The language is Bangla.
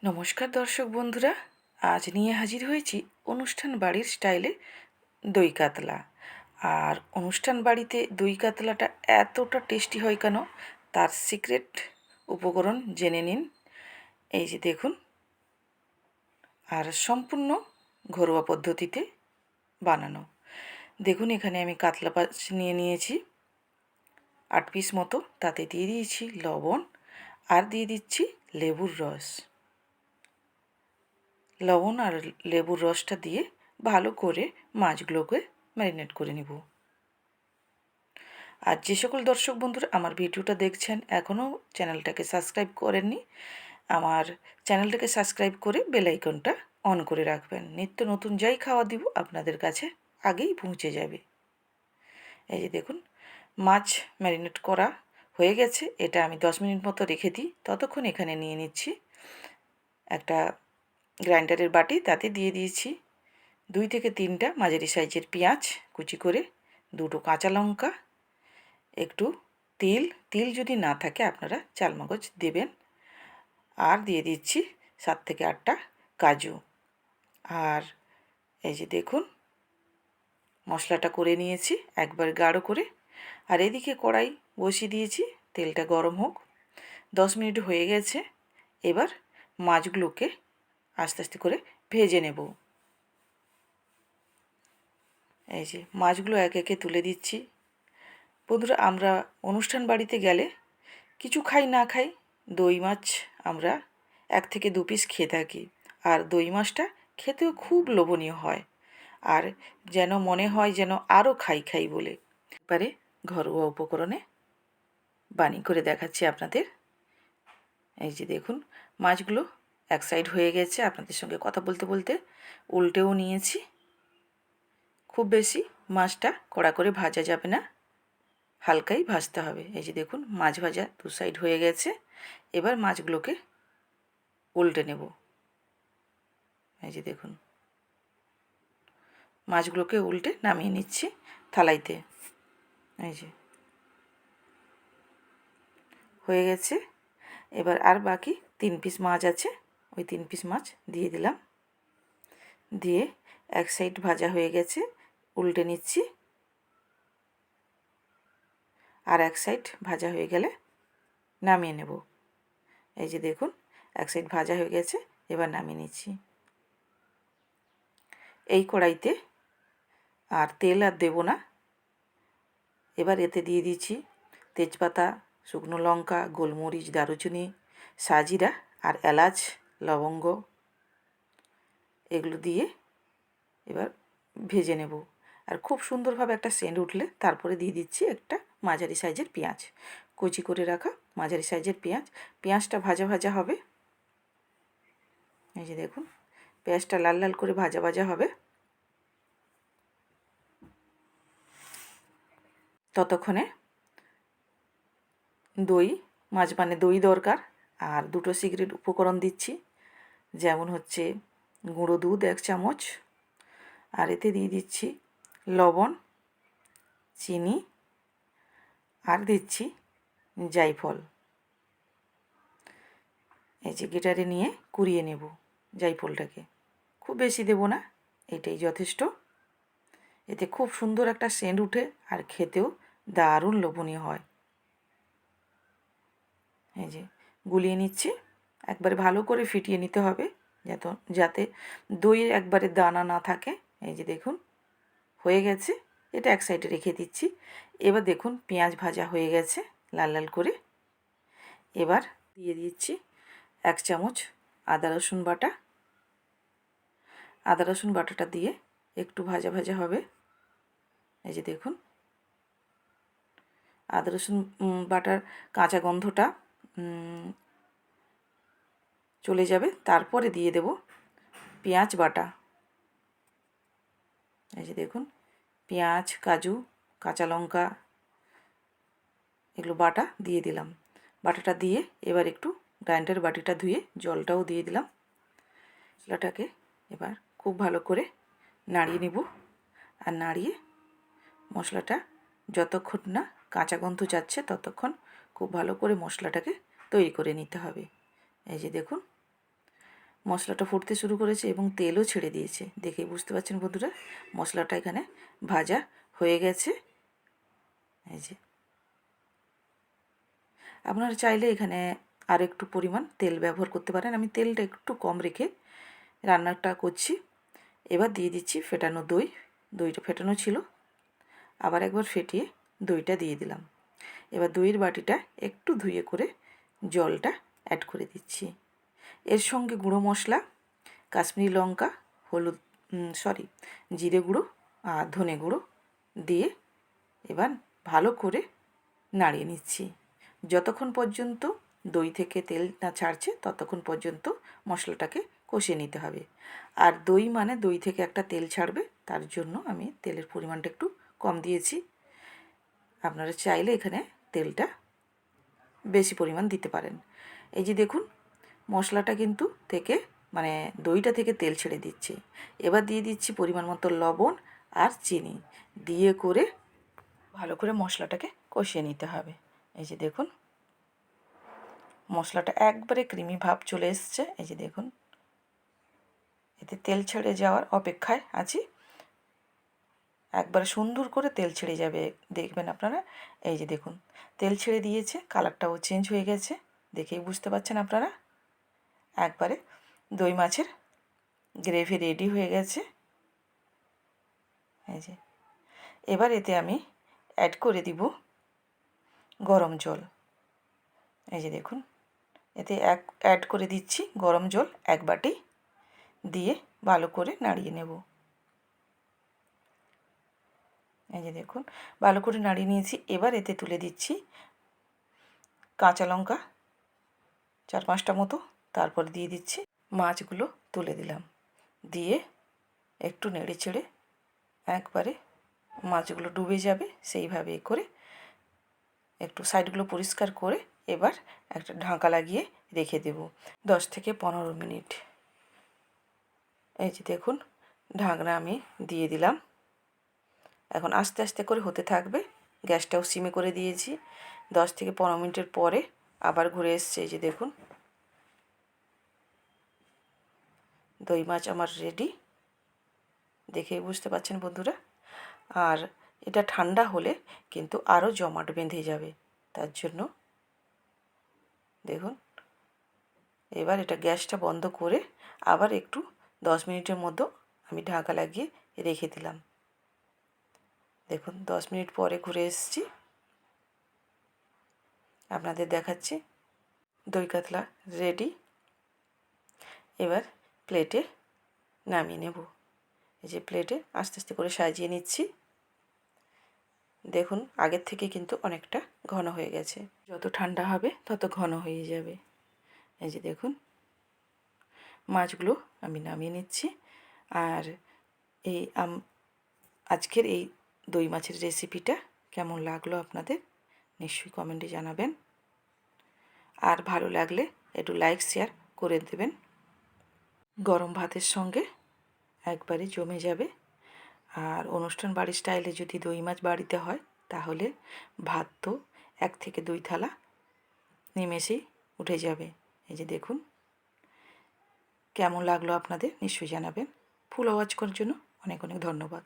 নমস্কার দর্শক বন্ধুরা, আজ নিয়ে হাজির হয়েছি অনুষ্ঠান বাড়ির স্টাইলে দই কাতলা। আর অনুষ্ঠান বাড়িতে দই কাতলাটা এতটা টেস্টি হয় কেন, তার সিক্রেট উপকরণ জেনে নিন। এই যে দেখুন, আর সম্পূর্ণ ঘরোয়া পদ্ধতিতে বানানো। দেখুন, এখানে আমি কাতলা মাছ নিয়ে নিয়েছি 8 পিস মতো, তাতে দিয়ে দিয়েছি লবণ আর দিয়ে দিচ্ছি লেবুর রস। লবণ আর লেবুর রসটা দিয়ে ভালো করে মাছগুলোকে ম্যারিনেট করে নেব। আর যে সকল দর্শক বন্ধুরা আমার ভিডিওটা দেখছেন এখনও চ্যানেলটাকে সাবস্ক্রাইব করেননি, আমার চ্যানেলটাকে সাবস্ক্রাইব করে বেল আইকনটা অন করে রাখবেন। নিত্য নতুন যাই খাওয়া দিব আপনাদের কাছে আগেই পৌঁছে যাবে। এই যে দেখুন, মাছ ম্যারিনেট করা হয়ে গেছে। এটা আমি 10 মিনিট মতো রেখে দিই। ততক্ষণ এখানে নিয়ে নিচ্ছি একটা গ্রাইন্ডারের বাটি, তাতে দিয়ে দিয়েছি 2 থেকে 3টা মাঝারি সাইজের পেঁয়াজ কুচি করে, 2টো কাঁচা লঙ্কা, একটু তিল যদি না থাকে আপনারা চালমগজ দেবেন, আর দিয়ে দিচ্ছি 7 থেকে 8টা কাজু। আর এই যে দেখুন, মশলাটা করে নিয়েছি একবার গাঢ় করে। আর এদিকে কড়াই বসিয়ে দিয়েছি, তেলটা গরম হোক। 10 মিনিট হয়ে গেছে। এবার মাছগুলোকে আস্তে আস্তে করে ভেজে নেব। এই যে মাছগুলো একে একে তুলে দিচ্ছি। বন্ধুরা, আমরা অনুষ্ঠান বাড়িতে গেলে কিছু খাই না খাই, দই মাছ আমরা 1 থেকে 2 পিস খেয়ে থাকি। আর দই মাছটা খেতেও খুব লোভনীয় হয়, আর যেন মনে হয় যেন আরও খাই খাই বলে। এবারে ঘরোয়া উপকরণে বানিয়ে করে দেখাচ্ছি আপনাদের। এই যে দেখুন, মাছগুলো এক সাইড হয়ে গেছে। আপনাদের সঙ্গে কথা বলতে বলতে উল্টেও নিয়েছি। খুব বেশি মাছটা কড়া করে ভাজা যাবে না, হালকাই ভাজতে হবে। এই যে দেখুন, মাছ ভাজা 2 সাইড হয়ে গেছে। এবার মাছগুলোকে উল্টে নেব। এই যে দেখুন, মাছগুলোকে উল্টে নামিয়ে নিচ্ছি থালাইতে। এই যে হয়ে গেছে। এবার আর বাকি 3 পিস মাছ আছে, ওই 3 পিস মাছ দিয়ে দিলাম। দিয়ে এক সাইড ভাজা হয়ে গেছে, উল্টে নিচ্ছি। আর এক সাইড ভাজা হয়ে গেলে নামিয়ে নেব। এই যে দেখুন, এক সাইড ভাজা হয়ে গেছে, এবার নামিয়ে নিচ্ছি। এই কড়াইতে আর তেল আর দেব না। এবার এতে দিয়ে দিচ্ছি তেজপাতা, শুকনো লঙ্কা, গোলমরিচ, দারুচিনি, সাজিরা আর এলাচ, লবঙ্গ, এগুলো দিয়ে এবার ভেজে নেব। আর খুব সুন্দরভাবে একটা সেন্ট উঠলে তারপরে দিয়ে দিচ্ছি একটা মাঝারি সাইজের পেঁয়াজ, কুচি করে রাখা মাঝারি সাইজের পেঁয়াজ। পেঁয়াজটা ভাজা ভাজা হবে। এই যে দেখুন, পেঁয়াজটা লাল লাল করে ভাজা ভাজা হবে। ততক্ষণে মাছ মানে দই দরকার। আর 2টো সিক্রেট উপকরণ দিচ্ছি, যেমন হচ্ছে গুঁড়ো দুধ 1 চামচ, আর এতে দিয়ে দিচ্ছি লবণ, চিনি, আর দিচ্ছি জায়ফল। এই যে গ্রেটারে নিয়ে কুড়িয়ে নেব জায়ফলটাকে, খুব বেশি দেব না, এটাই যথেষ্ট। এতে খুব সুন্দর একটা সেন্ট উঠে আর খেতেও দারুণ লোভনীয় হয়। এই যে গুলিয়ে নিচ্ছি, একবারে ভালো করে ফিটিয়ে নিতে হবে যাতে দইয়ের একবারে দানা না থাকে। এই যে দেখুন, হয়ে গেছে। এটা এক সাইডে রেখে দিচ্ছি। এবার দেখুন, পেঁয়াজ ভাজা হয়ে গেছে লাল লাল করে। এবার দিয়ে দিচ্ছি 1 চামচ আদা রসুন বাটা। আদা রসুন বাটাটা দিয়ে একটু ভাজা ভাজা হবে। এই যে দেখুন, আদা রসুন বাটার কাঁচা গন্ধটা চলে যাবে। তারপরে দিয়ে দেব পেঁয়াজ বাটা। এই যে দেখুন, পেঁয়াজ, কাজু, কাঁচা লঙ্কা, এগুলো বাটা দিয়ে দিলাম। বাটাটা দিয়ে এবার একটু গ্রাইন্ডার বাটিটা ধুয়ে জলটাও দিয়ে দিলাম। মশলাটাকে এবার খুব ভালো করে নাড়িয়ে নেব। আর নাড়িয়ে মশলাটা যতক্ষণ না কাঁচা গন্ধ যাচ্ছে ততক্ষণ খুব ভালো করে মশলাটাকে তৈরি করে নিতে হবে। এই যে দেখুন, মশলাটা ফুটতে শুরু করেছে এবং তেলও ছেড়ে দিয়েছে। দেখেই বুঝতে পারছেন বন্ধুরা, মশলাটা এখানে ভাজা হয়ে গেছে। এই যে, আপনারা চাইলে এখানে আর একটু পরিমাণ তেল ব্যবহার করতে পারেন। আমি তেলটা একটু কম রেখে রান্নাটা করছি। এবার দিয়ে দিচ্ছি ফেটানো দই। দইটা ফেটানো ছিল, আবার একবার ফেটিয়ে দইটা দিয়ে দিলাম। এবার দইয়ের বাটিটা একটু ধুয়ে করে জলটা অ্যাড করে দিচ্ছি। এর সঙ্গে গুঁড়ো মশলা, কাশ্মীরি লঙ্কা, হলুদ জিরে গুঁড়ো আর ধনে গুঁড়ো দিয়ে এবার ভালো করে নাড়িয়ে নিচ্ছি। যতক্ষণ পর্যন্ত দই থেকে তেল না ছাড়ছে ততক্ষণ পর্যন্ত মশলাটাকে কষিয়ে নিতে হবে। আর দই মানে দই থেকে একটা তেল ছাড়বে, তার জন্য আমি তেলের পরিমাণটা একটু কম দিয়েছি। আপনারা চাইলে এখানে তেলটা বেশি পরিমাণ দিতে পারেন। এই যে দেখুন, মশলাটা কিন্তু থেকে মানে দইটা থেকে তেল ছেড়ে দিচ্ছে। এবার দিয়ে দিচ্ছি পরিমাণ মতো লবণ আর চিনি দিয়ে করে ভালো করে মশলাটাকে কষিয়ে নিতে হবে। এই যে দেখুন, মশলাটা একবারে ক্রিমি ভাব চলে এসছে। এই যে দেখুন, এতে তেল ছেড়ে যাওয়ার অপেক্ষায় আছি। একবারে সুন্দর করে তেল ছেড়ে যাবে, দেখবেন আপনারা। এই যে দেখুন, তেল ছেড়ে দিয়েছে, কালারটাও চেঞ্জ হয়ে গেছে, দেখেই বুঝতে পারছেন আপনারা। একবারে দই মাছের গ্রেভি রেডি হয়ে গেছে। এই যে, এবার এতে আমি অ্যাড করে দিব গরম জল। এই যে দেখুন, এতে অ্যাড করে দিচ্ছি গরম জল 1 বাটি, দিয়ে ভালো করে নাড়িয়ে নেব। এই যে দেখুন, ভালো করে নাড়িয়ে নিয়েছি। এবার এতে তুলে দিচ্ছি কাঁচা লঙ্কা 4-5টা মতো, তারপর দিয়ে দিচ্ছি মাছগুলো, তুলে দিলাম, দিয়ে একটু নেড়ে চেড়ে একবারে মাছগুলো ডুবে যাবে সেইভাবে করে একটু সাইডগুলো পরিষ্কার করে এবার একটা ঢাকা লাগিয়ে রেখে দেব 10 থেকে 15 মিনিট। এই যে দেখুন, ঢাকনা আমি দিয়ে দিলাম। এখন আস্তে আস্তে করে হতে থাকবে। গ্যাসটাও সিমে করে দিয়েছি। 10 থেকে 15 মিনিটের পরে আবার ঘুরে এসছে। এই যে দেখুন, দই মাছ আমার রেডি, দেখেই বুঝতে পারছেন বন্ধুরা। আর এটা ঠান্ডা হলে কিন্তু আরও জমাট বেঁধে যাবে, তার জন্য দেখুন। এবার এটা গ্যাসটা বন্ধ করে আবার একটু 10 মিনিটের মতো আমি ঢাকা লাগিয়ে রেখে দিলাম। দেখুন, 10 মিনিট পরে ঘুরে এসেছি, আপনাদের দেখাচ্ছি। দই কাতলা রেডি। এবার প্লেটে নামিয়ে নেব। এই যে প্লেটে আস্তে আস্তে করে সাজিয়ে নিচ্ছি। দেখুন, আগের থেকে কিন্তু অনেকটা ঘন হয়ে গেছে। যত ঠান্ডা হবে তত ঘন হয়ে যাবে। এই যে দেখুন, মাছগুলো আমি নামিয়ে নিচ্ছি। আর এই আজকের এই দই মাছের রেসিপিটা কেমন লাগলো আপনাদের নিশ্চয়ই কমেন্টে জানাবেন। আর ভালো লাগলে একটু লাইক শেয়ার করে দেবেন। গরম ভাতের সঙ্গে একবারে জমে যাবে। আর অনুষ্ঠান বাড়ির স্টাইলে যদি দই মাছ বাড়িতে হয় তাহলে ভাত তো 1 থেকে 2 থালা নিমেষেই উঠে যাবে। এই যে দেখুন, কেমন লাগলো আপনাদের নিশ্চয়ই জানাবেন। ফুল ওয়াচ করার জন্য অনেক অনেক ধন্যবাদ।